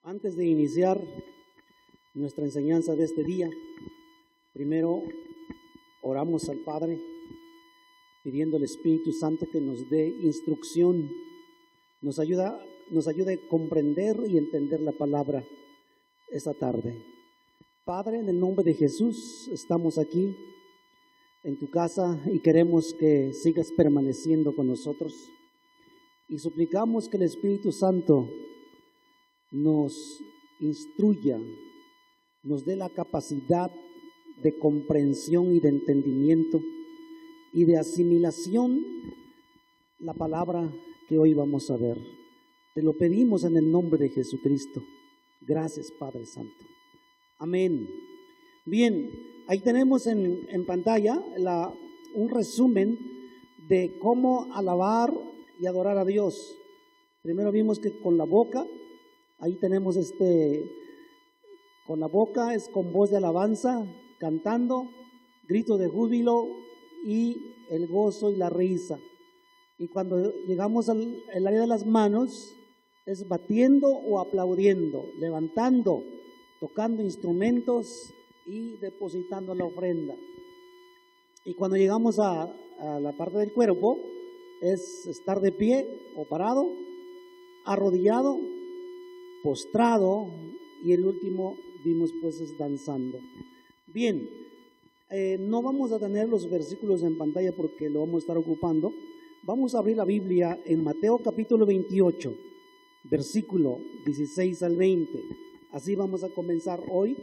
Antes de iniciar nuestra enseñanza de este día, primero oramos al Padre pidiendo al Espíritu Santo que nos dé instrucción, nos ayude a comprender y entender la palabra esta tarde. Padre, en el nombre de Jesús, estamos aquí en tu casa y queremos que sigas permaneciendo con nosotros y suplicamos que el Espíritu Santo nos instruya, nos dé la capacidad de comprensión y de entendimiento y de asimilación la palabra que hoy vamos a ver. Te lo pedimos en el nombre de Jesucristo. Gracias, Padre Santo. Amén. Bien, ahí tenemos en pantalla un resumen de cómo alabar y adorar a Dios. Primero vimos que con la boca, ahí tenemos con la boca es con voz de alabanza, cantando, grito de júbilo y el gozo y la risa. Y cuando llegamos al área de las manos, es batiendo o aplaudiendo, levantando, tocando instrumentos y depositando la ofrenda. Y cuando llegamos a la parte del cuerpo, es estar de pie o parado, arrodillado, postrado, y el último vimos pues es danzando. Bien, no vamos a tener los versículos en pantalla porque lo vamos a estar ocupando. Vamos a abrir la Biblia en Mateo capítulo 28, versículo 16 al 20. Así vamos a comenzar hoy.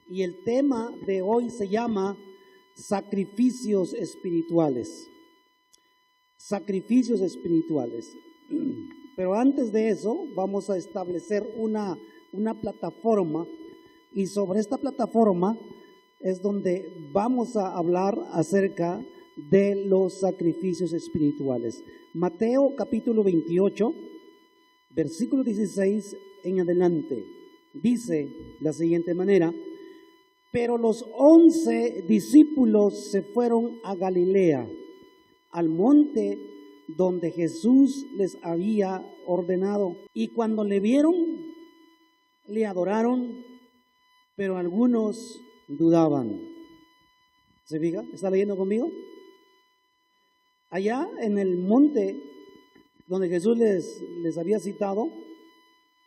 Y el tema de hoy se llama sacrificios espirituales. Sacrificios espirituales. Pero antes de eso vamos a establecer una plataforma, y sobre esta plataforma es donde vamos a hablar acerca de los sacrificios espirituales. Mateo capítulo 28, versículo 16 en adelante, dice de la siguiente manera: pero los 11 discípulos se fueron a Galilea, al monte donde Jesús les había ordenado. Y cuando le vieron, le adoraron, pero algunos dudaban. ¿Se fija? ¿Está leyendo conmigo? Allá en el monte donde Jesús les había citado,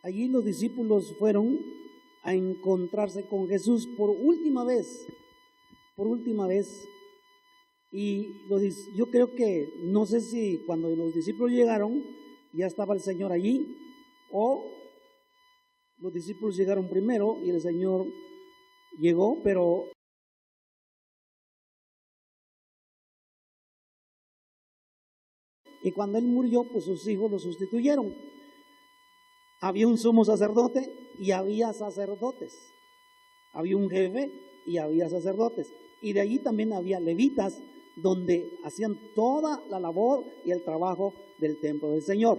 allí los discípulos fueron a encontrarse con Jesús por última vez. Y yo creo que, no sé si cuando los discípulos llegaron, ya estaba el Señor allí, o los discípulos llegaron primero y el Señor llegó, pero y cuando Él murió, pues sus hijos lo sustituyeron. Había un sumo sacerdote y había sacerdotes. Había un jefe y había sacerdotes. Y de allí también había levitas, donde hacían toda la labor y el trabajo del templo del Señor.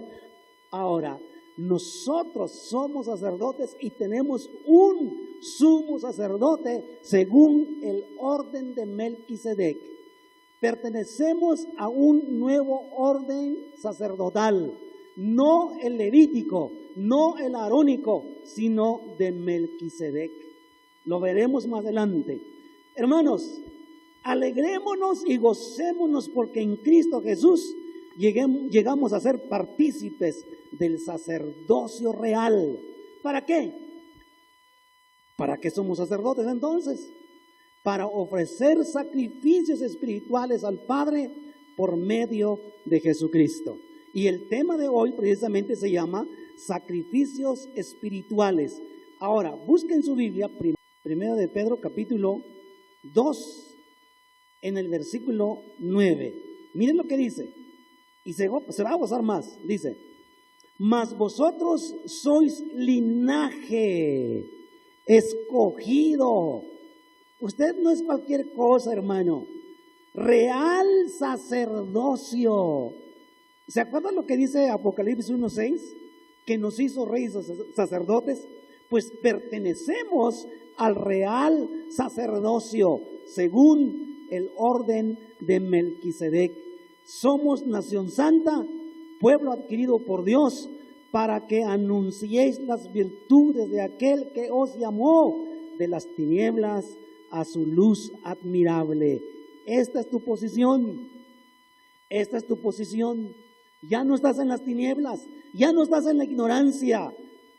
Ahora, nosotros somos sacerdotes y tenemos un sumo sacerdote según el orden de Melquisedec. Pertenecemos a un nuevo orden sacerdotal, no el levítico, no el arónico, sino de Melquisedec. Lo veremos más adelante. Hermanos, alegrémonos y gocémonos porque en Cristo Jesús llegamos a ser partícipes del sacerdocio real. ¿Para qué? ¿Para qué somos sacerdotes entonces? Para ofrecer sacrificios espirituales al Padre por medio de Jesucristo. Y el tema de hoy precisamente se llama sacrificios espirituales. Ahora, busquen su Biblia, Primera de Pedro capítulo 2, en el versículo 9. Miren lo que dice, y se va a gozar más. Dice: mas vosotros sois linaje escogido. Usted no es cualquier cosa, hermano. Real sacerdocio. ¿Se acuerdan lo que dice Apocalipsis 1:6? Que nos hizo reyes sacerdotes. Pues pertenecemos al real sacerdocio, según el orden de Melquisedec. Somos nación santa, pueblo adquirido por Dios, para que anunciéis las virtudes de aquel que os llamó de las tinieblas a su luz admirable. Esta es tu posición. Esta es tu posición. Ya no estás en las tinieblas, ya no estás en la ignorancia,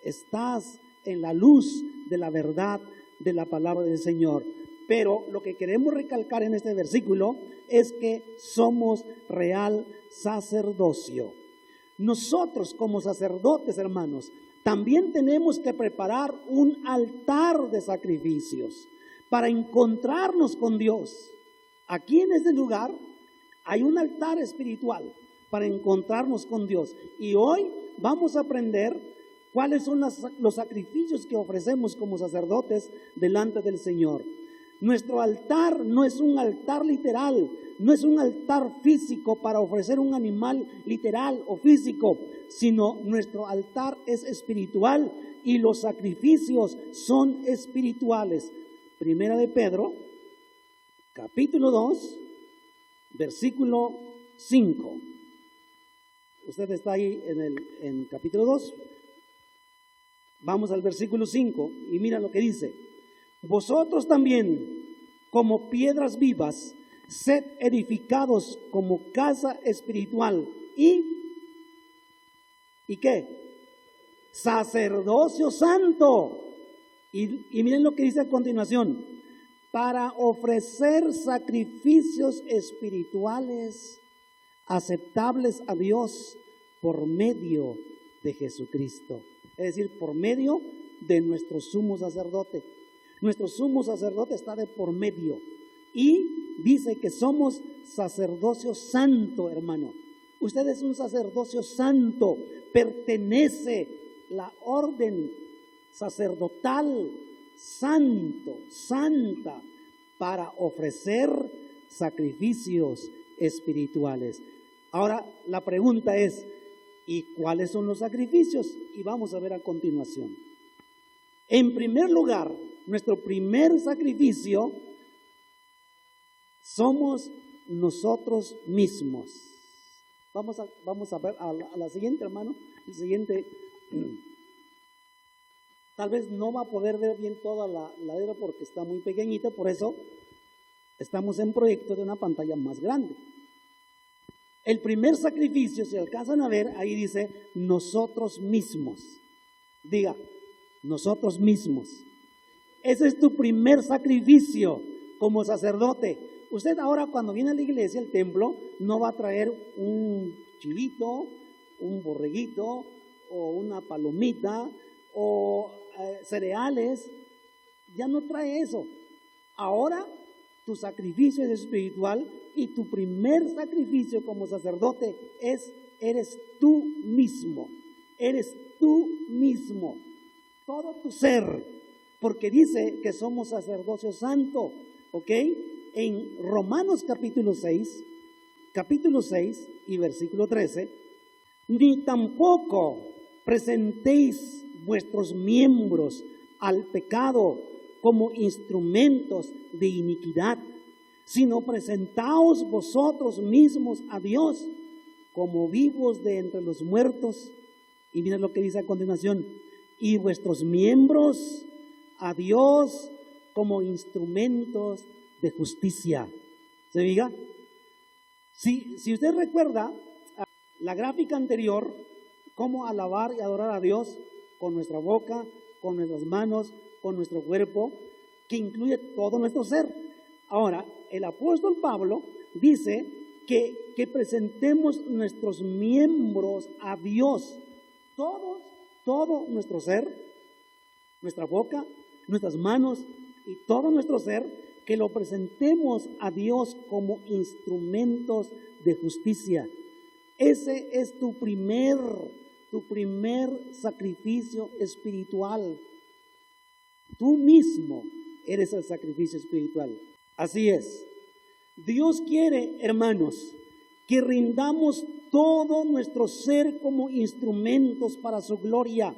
estás en la luz de la verdad de la palabra del Señor. Pero lo que queremos recalcar en este versículo es que somos real sacerdocio. Nosotros como sacerdotes, hermanos, también tenemos que preparar un altar de sacrificios para encontrarnos con Dios. Aquí en este lugar hay un altar espiritual para encontrarnos con Dios. Y hoy vamos a aprender cuáles son los sacrificios que ofrecemos como sacerdotes delante del Señor. Nuestro altar no es un altar literal, no es un altar físico para ofrecer un animal literal o físico, sino nuestro altar es espiritual y los sacrificios son espirituales. Primera de Pedro, capítulo 2, versículo 5. Usted está ahí en capítulo 2. Vamos al versículo 5 y mira lo que dice. Vosotros también, como piedras vivas, sed edificados como casa espiritual ¿y qué? Sacerdocio santo. Y miren lo que dice a continuación. Para ofrecer sacrificios espirituales aceptables a Dios por medio de Jesucristo. Es decir, por medio de nuestro sumo sacerdote. Nuestro sumo sacerdote está de por medio. Y dice que somos sacerdocio santo, hermano. Usted es un sacerdocio santo. Pertenece la orden sacerdotal, santo, santa, para ofrecer sacrificios espirituales. Ahora la pregunta es, ¿y cuáles son los sacrificios? Y vamos a ver a continuación. En primer lugar, nuestro primer sacrificio somos nosotros mismos. Vamos a ver a la siguiente, hermano. El siguiente, tal vez no va a poder ver bien toda la ladera porque está muy pequeñita, por eso estamos en proyecto de una pantalla más grande. El primer sacrificio, si alcanzan a ver, ahí dice nosotros mismos. Diga, nosotros mismos. Ese es tu primer sacrificio como sacerdote. Usted ahora cuando viene a la iglesia, al templo, no va a traer un chivito, un borreguito o una palomita o cereales. Ya no trae eso. Ahora tu sacrificio es espiritual y tu primer sacrificio como sacerdote eres tú mismo. Eres tú mismo. Todo tu ser. Porque dice que somos sacerdocio santo. ¿Ok? En Romanos capítulo 6 y versículo 13, ni tampoco presentéis vuestros miembros al pecado como instrumentos de iniquidad, sino presentaos vosotros mismos a Dios como vivos de entre los muertos. Y mira lo que dice a continuación, y vuestros miembros a Dios como instrumentos de justicia. ¿Se diga? Si usted recuerda la gráfica anterior, cómo alabar y adorar a Dios con nuestra boca, con nuestras manos, con nuestro cuerpo, que incluye todo nuestro ser. Ahora, el apóstol Pablo dice que presentemos nuestros miembros a Dios, todo nuestro ser, nuestra boca, nuestras manos y todo nuestro ser, que lo presentemos a Dios como instrumentos de justicia. Ese es tu primer sacrificio espiritual. Tú mismo eres el sacrificio espiritual. Así es. Dios quiere, hermanos, que rindamos todo nuestro ser como instrumentos para su gloria.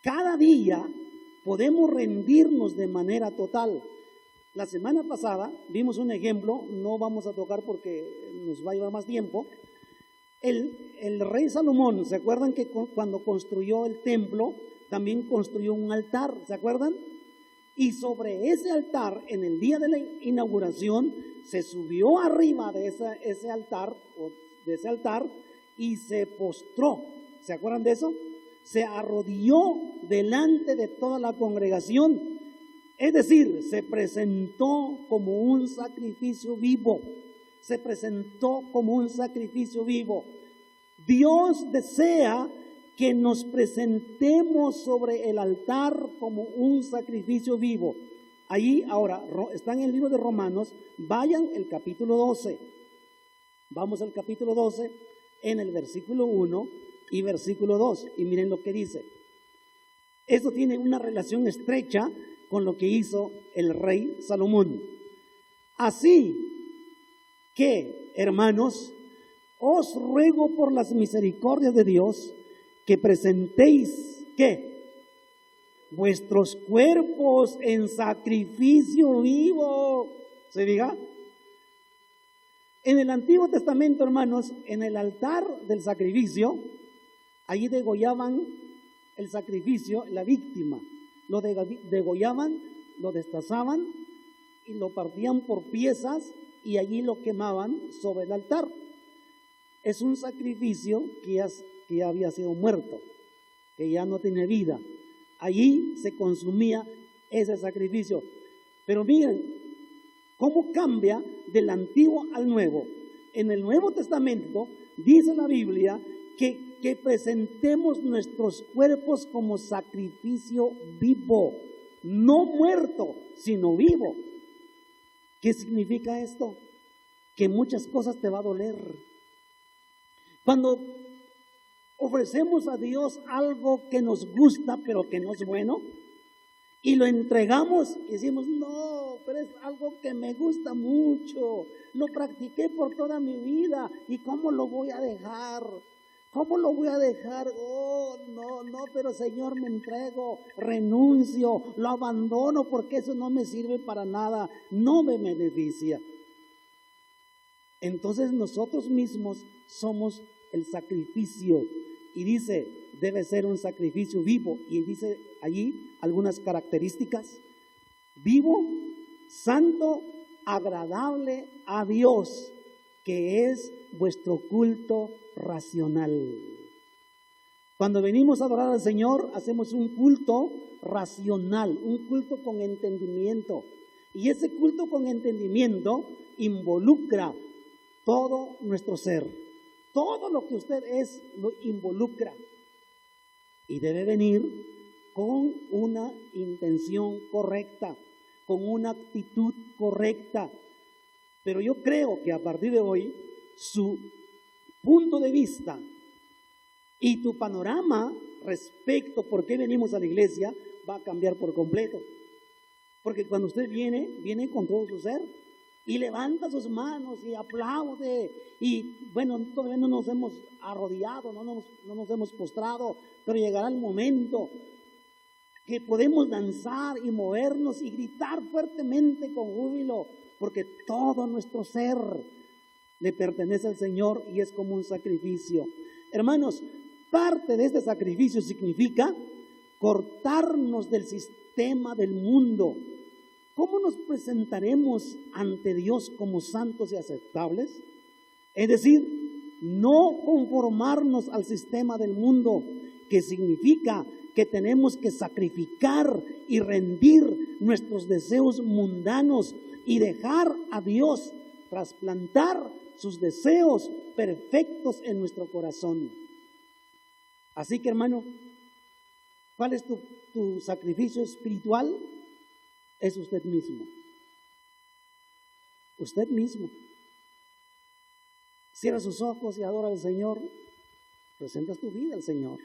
Cada día podemos rendirnos de manera total. La semana pasada vimos un ejemplo, no vamos a tocar porque nos va a llevar más tiempo, El rey Salomón, ¿se acuerdan que cuando construyó el templo, también construyó un altar? ¿Se acuerdan? Y sobre ese altar, en el día de la inauguración, se subió arriba de ese altar, y se postró. ¿Se acuerdan de eso? Se arrodilló delante de toda la congregación. Es decir, se presentó como un sacrificio vivo. Se presentó como un sacrificio vivo. Dios desea que nos presentemos sobre el altar como un sacrificio vivo. Allí, ahora, está en el libro de Romanos, vayan el capítulo 12. Vamos al capítulo 12, en el versículo 1 y versículo 2. Y miren lo que dice. Esto tiene una relación estrecha con lo que hizo el rey Salomón. Así que, hermanos, os ruego por las misericordias de Dios que presentéis, ¿qué? Vuestros cuerpos en sacrificio vivo. ¿Se diga? En el Antiguo Testamento, hermanos, en el altar del sacrificio, allí degollaban el sacrificio, la víctima. Lo degollaban, lo destazaban y lo partían por piezas y allí lo quemaban sobre el altar. Es un sacrificio que ya había sido muerto, que ya no tiene vida. Allí se consumía ese sacrificio. Pero miren, ¿cómo cambia del Antiguo al Nuevo? En el Nuevo Testamento dice la Biblia que presentemos nuestros cuerpos como sacrificio vivo, no muerto, sino vivo. ¿Qué significa esto? Que muchas cosas te va a doler. Cuando ofrecemos a Dios algo que nos gusta pero que no es bueno y lo entregamos y decimos, no, pero es algo que me gusta mucho, lo practiqué por toda mi vida y ¿cómo lo voy a dejar? ¿Cómo lo voy a dejar? Oh, no, pero Señor, me entrego, renuncio, lo abandono porque eso no me sirve para nada, no me beneficia. Entonces nosotros mismos somos el sacrificio. Y dice, debe ser un sacrificio vivo. Y dice allí algunas características. Vivo, santo, agradable a Dios, que es vuestro culto racional. Cuando venimos a adorar al Señor, hacemos un culto racional, un culto con entendimiento. Y ese culto con entendimiento involucra todo nuestro ser. Todo lo que usted es lo involucra. Y debe venir con una intención correcta, con una actitud correcta. Pero yo creo que a partir de hoy, su punto de vista y tu panorama respecto a por qué venimos a la iglesia va a cambiar por completo. Porque cuando usted viene con todo su ser y levanta sus manos y aplaude. Y bueno, todavía no nos hemos arrodillado, no nos hemos postrado, pero llegará el momento que podemos danzar y movernos y gritar fuertemente con júbilo, porque todo nuestro ser le pertenece al Señor y es como un sacrificio. Hermanos, parte de este sacrificio significa cortarnos del sistema del mundo. ¿Cómo nos presentaremos ante Dios como santos y aceptables? Es decir, no conformarnos al sistema del mundo, que significa que tenemos que sacrificar y rendir nuestros deseos mundanos y dejar a Dios trasplantar sus deseos perfectos en nuestro corazón. Así que, hermano, ¿cuál es tu sacrificio espiritual? Es usted mismo. Usted mismo. Cierra sus ojos y adora al Señor. Presentas tu vida al Señor.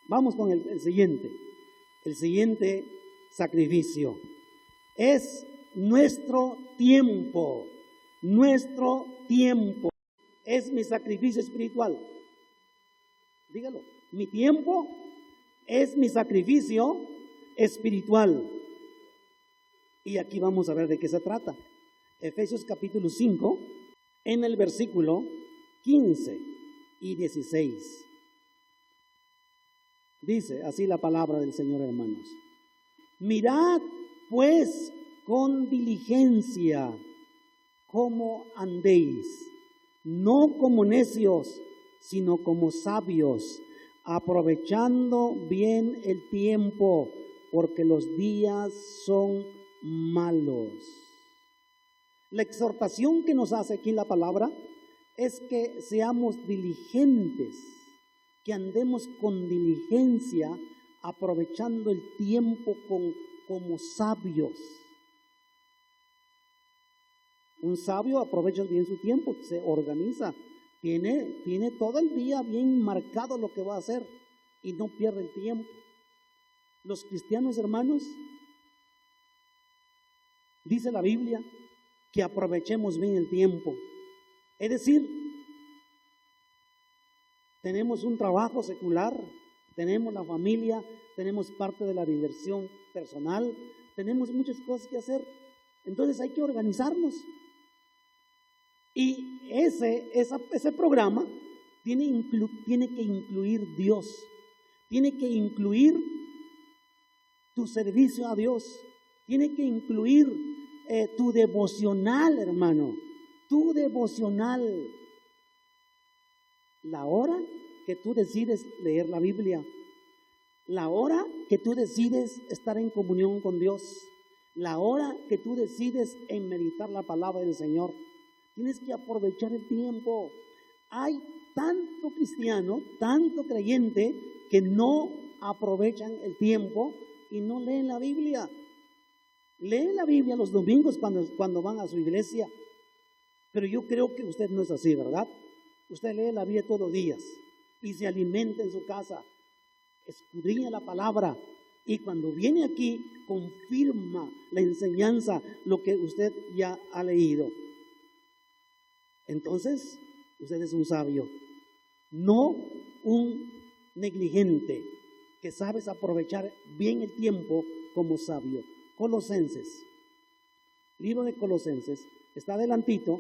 Vamos con el siguiente. El siguiente sacrificio es nuestro tiempo. Nuestro tiempo es mi sacrificio espiritual. Dígalo. Mi tiempo es mi sacrificio espiritual. Y aquí vamos a ver de qué se trata. Efesios capítulo 5, en el versículo 15 y 16. Dice así la palabra del Señor, hermanos. Mirad pues con diligencia cómo andéis, no como necios, sino como sabios, aprovechando bien el tiempo, porque los días son malos. La exhortación que nos hace aquí la palabra es que seamos diligentes, que andemos con diligencia, aprovechando el tiempo como sabios. Un sabio aprovecha bien su tiempo, se organiza, tiene todo el día bien marcado lo que va a hacer y no pierde el tiempo. Los cristianos, hermanos, dice la Biblia que aprovechemos bien el tiempo. Es decir, tenemos un trabajo secular, tenemos la familia, tenemos parte de la diversión personal, tenemos muchas cosas que hacer. Entonces hay que organizarnos. Y ese programa tiene que incluir Dios, tiene que incluir tu servicio a Dios, tiene que incluir tu devocional, hermano, tu devocional. La hora que tú decides leer la Biblia, la hora que tú decides estar en comunión con Dios, la hora que tú decides en meditar la palabra del Señor. Tienes que aprovechar el tiempo. Hay tanto cristiano, tanto creyente que no aprovechan el tiempo y no leen la Biblia. Leen la Biblia los domingos cuando van a su iglesia. Pero yo creo que usted no es así, ¿verdad? Usted lee la Biblia todos los días y se alimenta en su casa, escudriña la palabra y cuando viene aquí confirma la enseñanza, lo que usted ya ha leído. Entonces, usted es un sabio, no un negligente, que sabes aprovechar bien el tiempo como sabio. Colosenses, libro de Colosenses, está adelantito,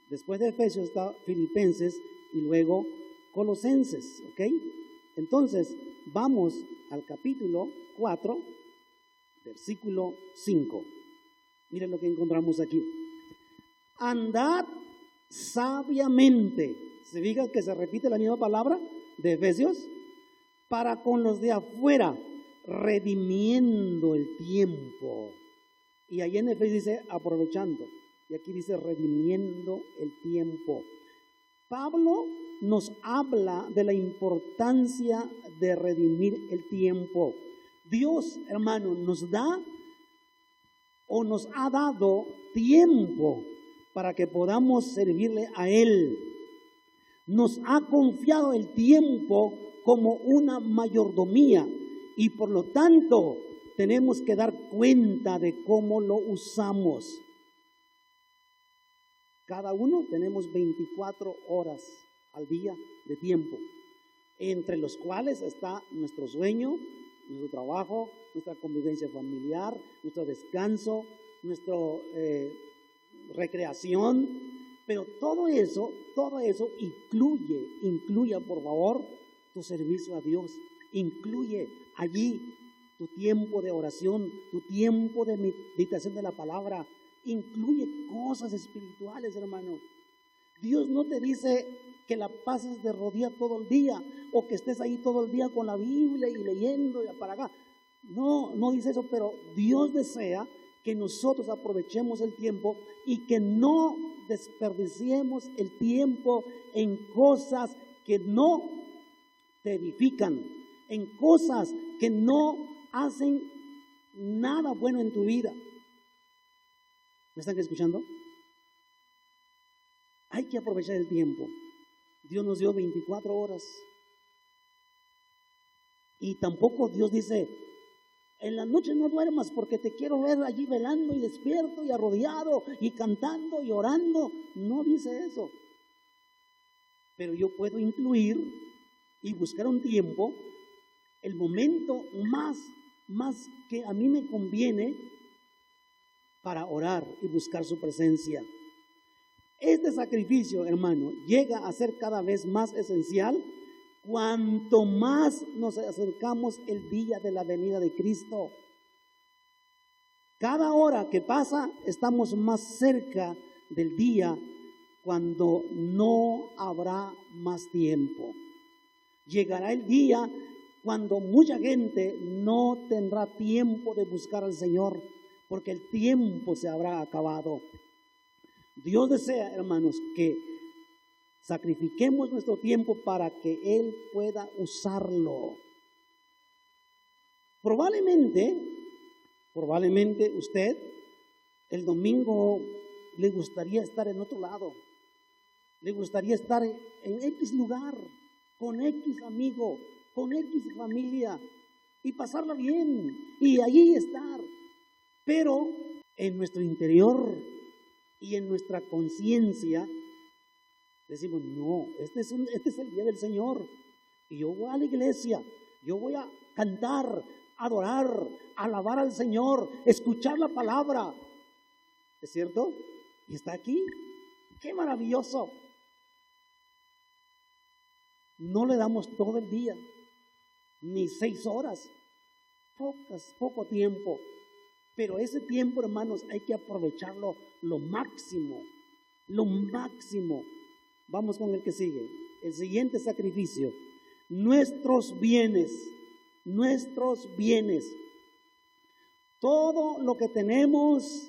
después de Efesios está Filipenses y luego Colosenses, ¿ok? Entonces, vamos al capítulo 4, versículo 5. Miren lo que encontramos aquí. Andad sabiamente, se diga que se repite la misma palabra de Efesios, para con los de afuera, redimiendo el tiempo. Y ahí en Efesios dice aprovechando, y aquí dice redimiendo el tiempo. Pablo nos habla de la importancia de redimir el tiempo. Dios, hermano, nos da o nos ha dado tiempo para que podamos servirle a Él. Nos ha confiado el tiempo como una mayordomía y por lo tanto tenemos que dar cuenta de cómo lo usamos. Cada uno tenemos 24 horas al día de tiempo, entre los cuales está nuestro sueño, nuestro trabajo, nuestra convivencia familiar, nuestro descanso, nuestra recreación, pero todo eso incluye por favor tu servicio a Dios, incluye allí tu tiempo de oración, tu tiempo de meditación de la palabra, incluye cosas espirituales, hermano. Dios no te dice que la pases de rodillas todo el día o que estés ahí todo el día con la Biblia y leyendo y para acá. No dice eso, pero Dios desea que nosotros aprovechemos el tiempo y que no desperdiciemos el tiempo en cosas que no te edifican, en cosas que no hacen nada bueno en tu vida. ¿Me están escuchando? Hay que aprovechar el tiempo. Dios nos dio 24 horas. Y tampoco Dios dice, en la noche no duermas porque te quiero ver allí velando y despierto y arrodillado y cantando y orando. No dice eso. Pero yo puedo incluir y buscar un tiempo, el momento más que a mí me conviene para orar y buscar su presencia. Este sacrificio, hermano, llega a ser cada vez más esencial cuanto más nos acercamos el día de la venida de Cristo. Cada hora que pasa, estamos más cerca del día cuando no habrá más tiempo. Llegará el día cuando mucha gente no tendrá tiempo de buscar al Señor, porque el tiempo se habrá acabado. Dios desea, hermanos, que sacrifiquemos nuestro tiempo para que Él pueda usarlo. Probablemente usted el domingo le gustaría estar en otro lado. Le gustaría estar en X lugar, con X amigo, con X familia y pasarla bien y allí estar. Pero en nuestro interior y en nuestra conciencia decimos, no, este es el día del Señor y yo voy a la iglesia, yo voy a cantar, adorar, alabar al Señor, escuchar la palabra. ¿Es cierto? Y está aquí. ¡Qué maravilloso! No le damos todo el día, ni 6 horas, poco tiempo. Pero ese tiempo, hermanos, hay que aprovecharlo lo máximo, lo máximo. Vamos con el que sigue. El siguiente sacrificio. Nuestros bienes. Todo lo que tenemos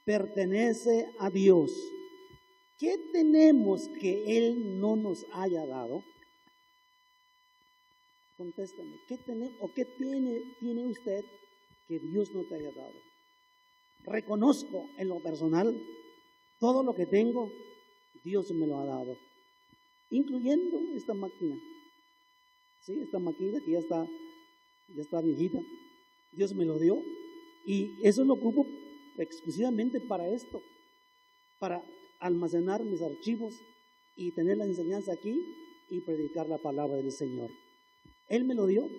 pertenece a Dios. ¿Qué tenemos que Él no nos haya dado? Contéstame, ¿qué tenemos o qué tiene usted que Dios no te haya dado? Reconozco en lo personal, todo lo que tengo, Dios me lo ha dado, incluyendo esta máquina. Sí, esta máquina que ya está viejita, Dios me lo dio y eso lo ocupo exclusivamente para esto, para almacenar mis archivos y tener la enseñanza aquí y predicar la palabra del Señor. Él me lo dio,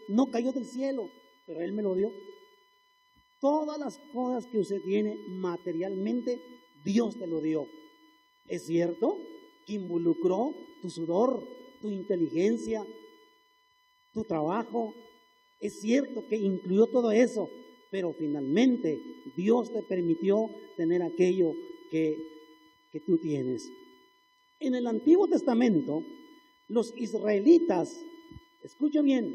no cayó del cielo, pero Él me lo dio. Todas las cosas que usted tiene materialmente, Dios te lo dio. Es cierto que involucró tu sudor, tu inteligencia, tu trabajo. Es cierto que incluyó todo eso, pero finalmente Dios te permitió tener aquello que tú tienes. En el Antiguo Testamento, los israelitas, escucha bien,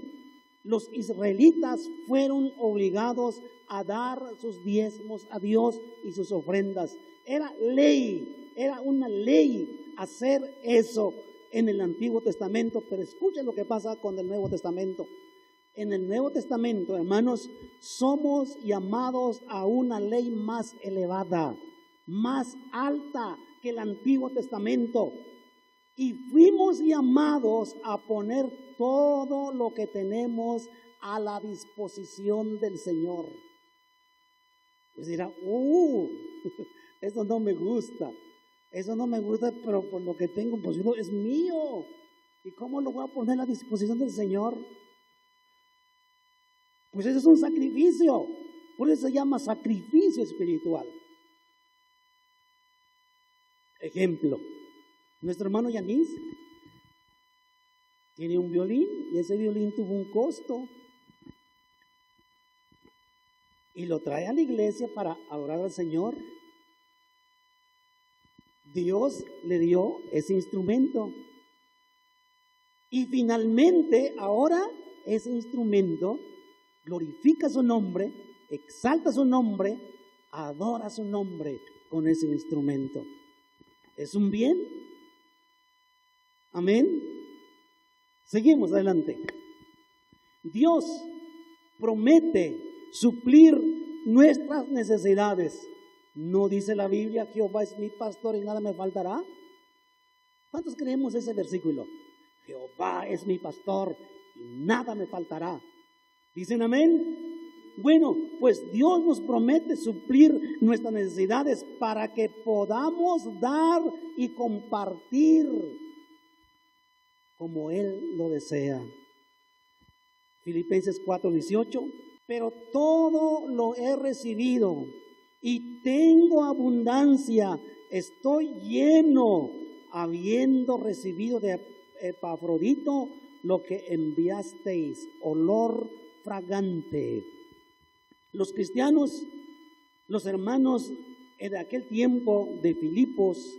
los israelitas fueron obligados a dar sus diezmos a Dios y sus ofrendas. Era una ley hacer eso en el Antiguo Testamento, pero escuchen lo que pasa con el Nuevo Testamento. En el Nuevo Testamento, hermanos, somos llamados a una ley más elevada, más alta que el Antiguo Testamento. Y fuimos llamados a poner todo lo que tenemos a la disposición del Señor. Pues dirá, eso no me gusta, pero por lo que tengo, pues es mío. ¿Y cómo lo voy a poner a la disposición del Señor? Pues eso es un sacrificio, por eso se llama sacrificio espiritual. Ejemplo, nuestro hermano Yanis tiene un violín y ese violín tuvo un costo y lo trae a la iglesia para adorar al Señor. Dios le dio ese instrumento y finalmente ahora ese instrumento glorifica su nombre, exalta su nombre, adora su nombre con ese instrumento. ¿Es un bien? Amén. Seguimos adelante. Dios promete suplir nuestras necesidades. ¿No dice la Biblia, Jehová es mi pastor y nada me faltará? ¿Cuántos creemos ese versículo? Jehová es mi pastor y nada me faltará. ¿Dicen amén? Bueno, pues Dios nos promete suplir nuestras necesidades para que podamos dar y compartir como Él lo desea. Filipenses 4:18, pero todo lo he recibido y tengo abundancia, estoy lleno, habiendo recibido de Epafrodito lo que enviasteis, olor fragante. Los cristianos, los hermanos de aquel tiempo de Filipos,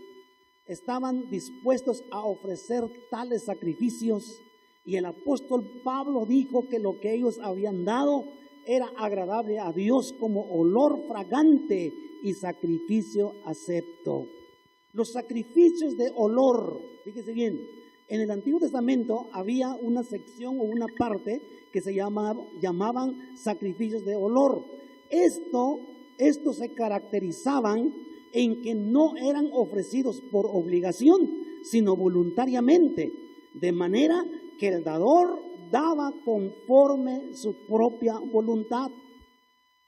estaban dispuestos a ofrecer tales sacrificios, y el apóstol Pablo dijo que lo que ellos habían dado era agradable a Dios como olor fragante y sacrificio acepto. Los sacrificios de olor, fíjese bien, en el Antiguo Testamento había una sección o una parte que se llamaban sacrificios de olor. Estos se caracterizaban en que no eran ofrecidos por obligación, sino voluntariamente, de manera que el dador daba conforme su propia voluntad.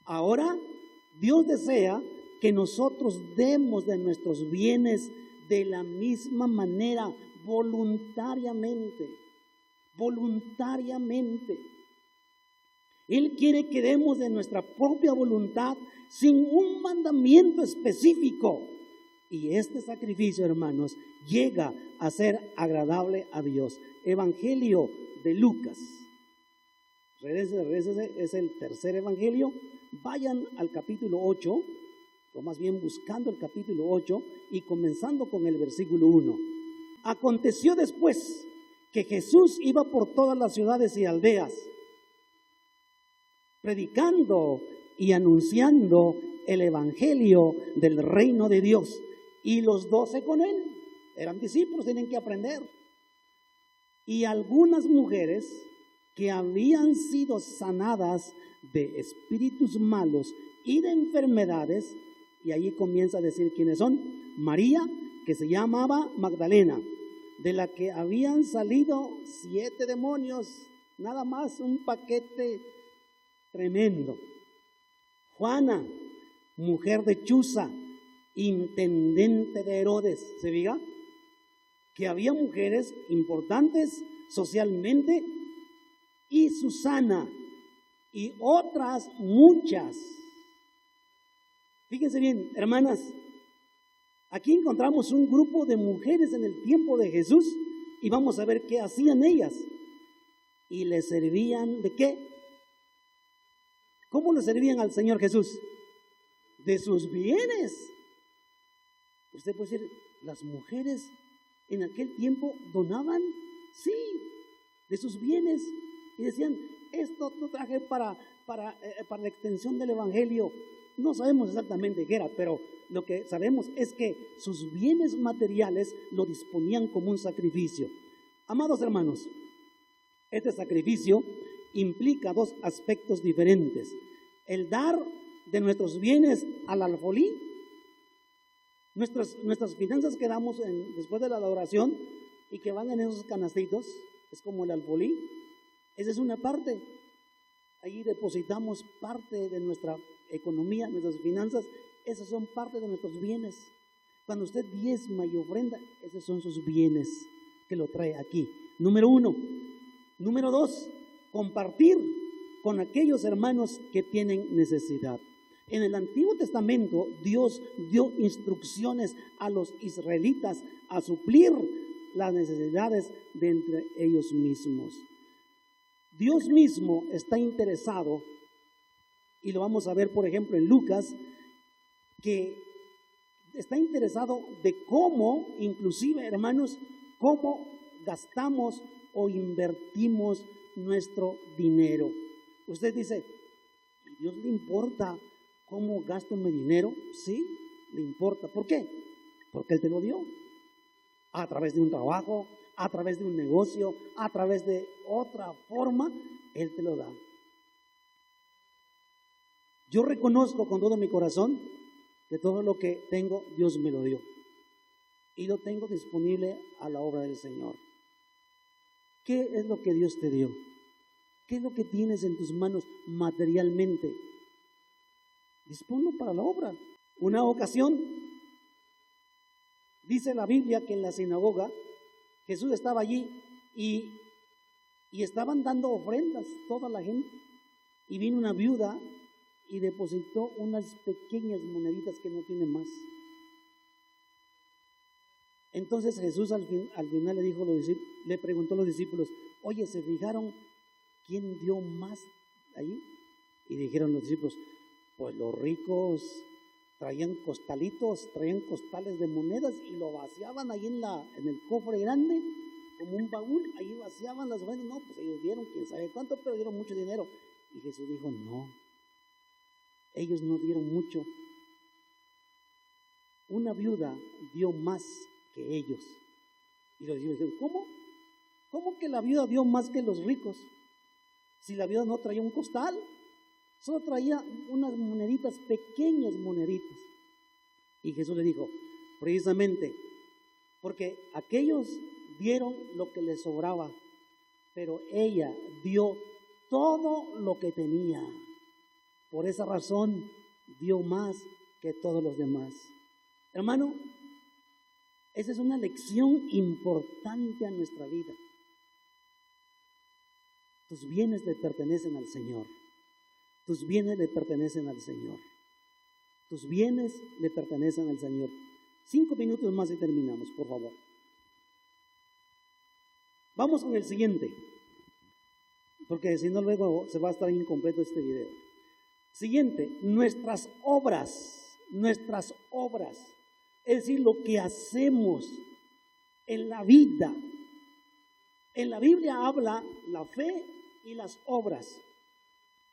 Ahora, Dios desea que nosotros demos de nuestros bienes de la misma manera, voluntariamente. Él quiere que demos de nuestra propia voluntad sin un mandamiento específico. Y este sacrificio, hermanos, llega a ser agradable a Dios. Evangelio de Lucas. Regrese, es el tercer evangelio. Vayan al capítulo 8, o más bien buscando el capítulo 8 y comenzando con el versículo 1. Aconteció después que Jesús iba por todas las ciudades y aldeas, predicando y anunciando el evangelio del reino de Dios. Y los 12 con él, eran discípulos, tienen que aprender. Y algunas mujeres que habían sido sanadas de espíritus malos y de enfermedades, y allí comienza a decir quiénes son. María, que se llamaba Magdalena, de la que habían salido 7 demonios, nada más, un paquete tremendo. Juana, mujer de Chuza, intendente de Herodes. ¿Se diga? Que había mujeres importantes socialmente, y Susana, y otras muchas. Fíjense bien, hermanas, aquí encontramos un grupo de mujeres en el tiempo de Jesús, y vamos a ver qué hacían ellas. Y le servían ¿de qué? ¿Cómo le servían al Señor Jesús? De sus bienes. Usted puede decir, las mujeres en aquel tiempo donaban, sí, de sus bienes, y decían, esto lo traje para la extensión del evangelio. No sabemos exactamente qué era, pero lo que sabemos es que sus bienes materiales lo disponían como un sacrificio. Amados hermanos, este sacrificio implica 2 aspectos diferentes: el dar de nuestros bienes al alfolí, nuestras finanzas que damos después de la adoración y que van en esos canastitos, es como el alfolí. Esa es una parte. Ahí depositamos parte de nuestra economía, nuestras finanzas. Esas son parte de nuestros bienes. Cuando usted diezma y ofrenda, esos son sus bienes que lo trae aquí. Número 1. Número 2, compartir con aquellos hermanos que tienen necesidad. En el Antiguo Testamento, Dios dio instrucciones a los israelitas a suplir las necesidades de entre ellos mismos. Dios mismo está interesado, y lo vamos a ver por ejemplo en Lucas, que está interesado de cómo, inclusive hermanos, cómo gastamos o invertimos nuestro dinero. Usted dice, ¿a Dios le importa cómo gasto mi dinero? Sí, le importa. ¿Por qué? Porque Él te lo dio. A través de un trabajo, a través de un negocio, a través de otra forma, Él te lo da. Yo reconozco con todo mi corazón que todo lo que tengo, Dios me lo dio. Y lo tengo disponible a la obra del Señor. ¿Qué es lo que Dios te dio? ¿Qué es lo que tienes en tus manos materialmente? Disponlo para la obra. Una ocasión, dice la Biblia que en la sinagoga Jesús estaba allí y estaban dando ofrendas toda la gente. Y vino una viuda y depositó unas pequeñas moneditas que no tienen más. Entonces Jesús al final le dijo, le preguntó a los discípulos, oye, ¿se fijaron quién dio más ahí? Y dijeron los discípulos, pues los ricos traían costales de monedas y lo vaciaban ahí en el cofre grande, como un baúl, ahí vaciaban las monedas. No, pues ellos dieron quién sabe cuánto, pero dieron mucho dinero. Y Jesús dijo, no, ellos no dieron mucho. Una viuda dio más que ellos. Y los discípulos dijeron, ¿cómo? ¿Cómo que la viuda dio más que los ricos? Si la viuda no traía un costal, solo traía unas moneditas, pequeñas moneditas. Y Jesús le dijo, precisamente, porque aquellos dieron lo que les sobraba, pero ella dio todo lo que tenía. Por esa razón dio más que todos los demás. Hermano, esa es una lección importante a nuestra vida. Tus bienes le pertenecen al Señor. Tus bienes le pertenecen al Señor. Tus bienes le pertenecen al Señor. 5 minutos más y terminamos, por favor. Vamos con el siguiente, porque si no luego se va a estar incompleto este video. Siguiente, nuestras obras, es decir, lo que hacemos en la vida. En la Biblia habla la fe y las obras.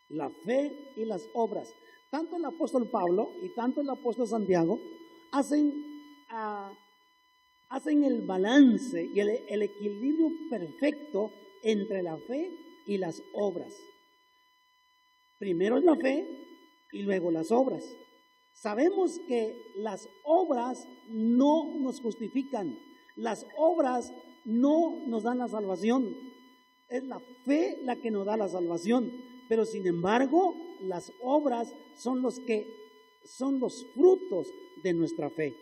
La fe y las obras. Tanto el apóstol Pablo y tanto el apóstol Santiago hacen el balance y el equilibrio perfecto entre la fe y las obras. Primero es la fe y luego las obras. Sabemos que las obras no nos justifican, las obras no nos dan la salvación, es la fe la que nos da la salvación, pero sin embargo las obras son los frutos de nuestra fe.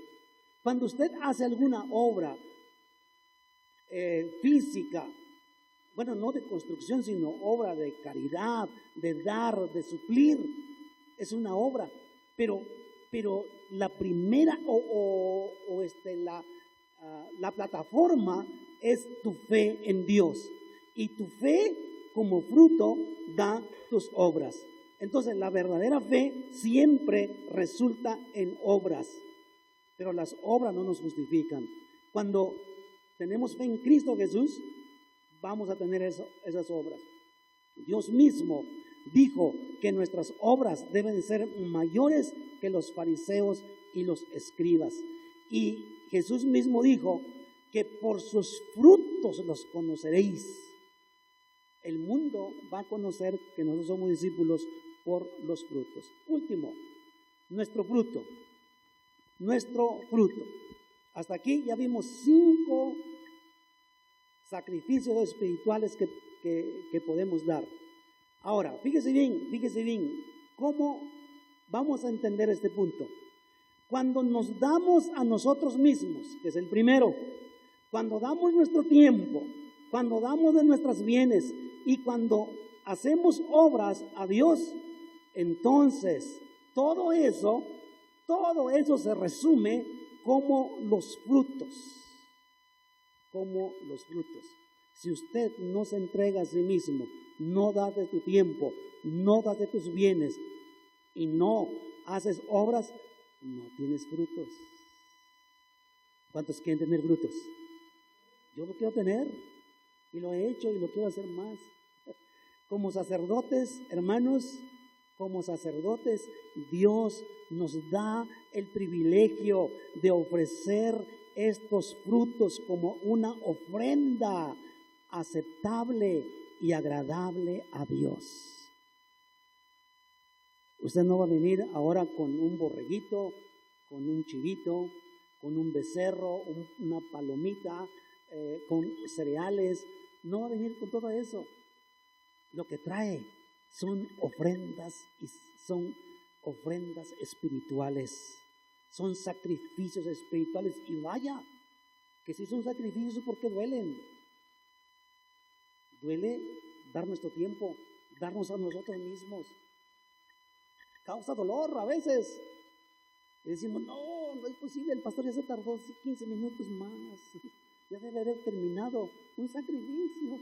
Cuando usted hace alguna obra física, bueno, no de construcción, sino obra de caridad, de dar, de suplir, es una obra, pero la primera la plataforma es tu fe en Dios, y tu fe como fruto da tus obras. Entonces la verdadera fe siempre resulta en obras, pero las obras no nos justifican. Cuando tenemos fe en Cristo Jesús, vamos a tener esas obras. Dios mismo dijo que nuestras obras deben ser mayores que los fariseos y los escribas. Y Jesús mismo dijo que por sus frutos los conoceréis. El mundo va a conocer que nosotros somos discípulos por los frutos. Último, nuestro fruto. Hasta aquí ya vimos 5 sacrificios espirituales que podemos dar. Ahora, fíjese bien, ¿cómo vamos a entender este punto? Cuando nos damos a nosotros mismos, que es el primero, cuando damos nuestro tiempo, cuando damos de nuestros bienes y cuando hacemos obras a Dios, entonces todo eso se resume como los frutos. Si usted no se entrega a sí mismo, no das de tu tiempo, no das de tus bienes y no haces obras, no tienes frutos. ¿Cuántos quieren tener frutos? Yo lo quiero tener y lo he hecho y lo quiero hacer más. Como sacerdotes, hermanos, Dios nos da el privilegio de ofrecer estos frutos como una ofrenda aceptable y agradable a Dios. Usted no va a venir ahora con un borreguito, con un chivito, con un becerro, una palomita, con cereales. No va a venir con todo eso. Lo que trae son ofrendas espirituales. Son sacrificios espirituales. Y vaya, que si son sacrificios, ¿por qué duelen? Duele dar nuestro tiempo, darnos a nosotros mismos. causa dolor a veces. Y decimos, no, no es posible, el pastor ya se tardó 15 minutos más, ya debe haber terminado, un sacrificio.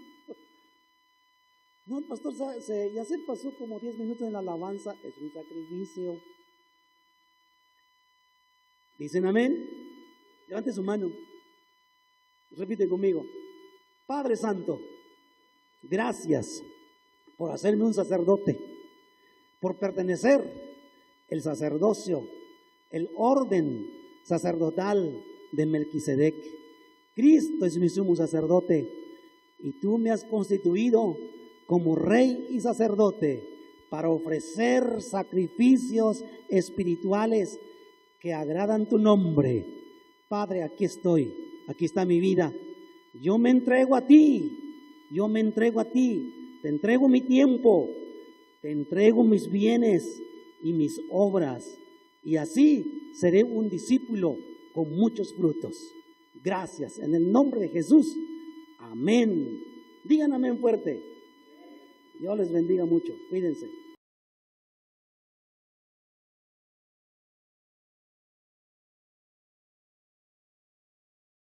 No, el pastor ya se pasó como 10 minutos en la alabanza, es un sacrificio. ¿Dicen amén? Levante su mano, repite conmigo. Padre Santo, gracias por hacerme un sacerdote, por pertenecer el sacerdocio, el orden sacerdotal de Melquisedec. Cristo es mi sumo sacerdote y tú me has constituido como rey y sacerdote para ofrecer sacrificios espirituales que agradan tu nombre. Padre, aquí estoy, aquí está mi vida. Yo me entrego a ti, yo me entrego a ti, te entrego mi tiempo, te entrego mis bienes y mis obras, y así seré un discípulo con muchos frutos. Gracias, en el nombre de Jesús. Amén. Digan amén fuerte. Dios les bendiga mucho. Cuídense.